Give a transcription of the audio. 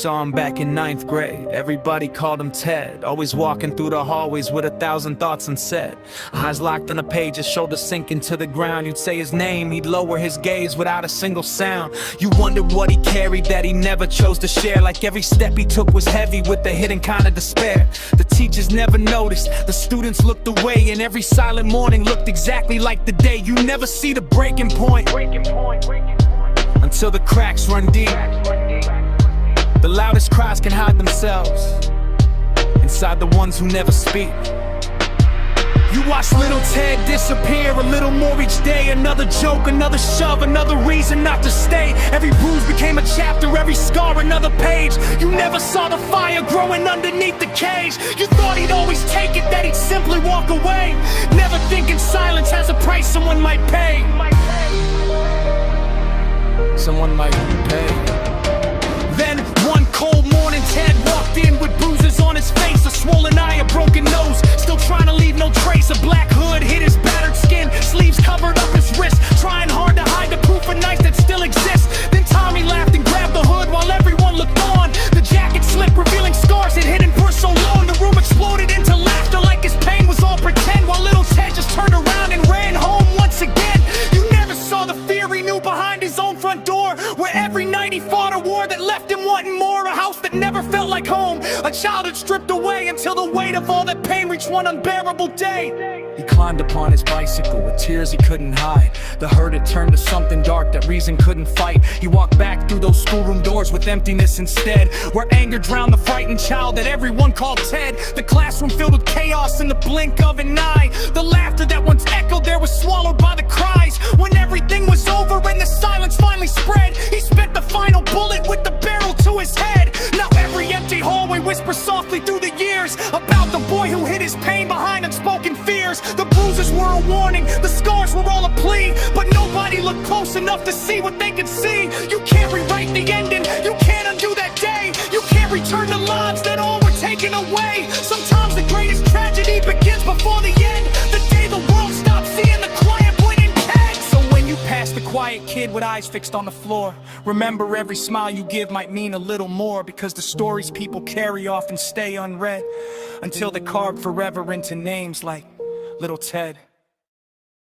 saw him back in 9th grade. Everybody called him Ted, always walking through the hallways with 1,000 thoughts unsaid. Eyes locked on the page, his shoulders sinking to the ground. You'd say his name, he'd lower his gaze without a single sound. You wondered what he carried that he never chose to share. Like every step he took was heavy with the hidden kind of despair. The teachers never noticed, the students looked away, and every silent morning looked exactly like the day. You never see the breaking point until the cracks run deep. The loudest cries can hide themselves inside the ones who never speak. You watch little Ted disappear a little more each day. Another joke, another shove, another reason not to stay. Every bruise became a chapter, every scar another page. You never saw the fire growing underneath the cage. You thought he'd always take it, that he'd simply walk away, never thinking silence has a price someone might pay. Someone might pay. Then one cold morning, Ted walked in with bruises on his face, a swollen eye, a broken nose, still trying to leave no trace. A black hood hid his battered skin, sleeves covered up his wrist, trying hard to hide the proof of knife that still exists. Then Tommy laughed and grabbed the hood while everyone looked on. The jacket slipped, revealing scars it hidden for so long. The room exploded into laughter like his pain was all pretend, while little Ted just turned around and ran home once again. You never saw the fear he knew behind his own front door, where every night he fought a war that left him wanting more. A house that never felt like home, a childhood stripped away, until the weight of all that pain reached one unbearable day. He climbed upon his bicycle with tears he couldn't hide. The hurt had turned to something dark that reason couldn't fight. He walked back through those schoolroom doors with emptiness instead, where anger drowned the frightened child that everyone called Ted. The classroom filled with chaos in the blink of an eye. The laughter that once echoed there was swallowed by the cries. When everything was over and the silence finally spread, he spit the final bullet with the barrel to his head. Now every empty hallway whispers softly through the years about the boy who hid his pain behind unspoken fears. The bruises were a warning, the scars were all a plea, but nobody looked close enough to see what they could see. You can't rewrite the ending, you can't undo that day. You can't return the lives that all were taken away. Sometimes the greatest tragedy begins before the end, the day the world stops seeing the quiet winning Ted. So when you pass the quiet kid with eyes fixed on the floor, remember every smile you give might mean a little more, because the stories people carry often stay unread until they carve forever into names like Little Ted.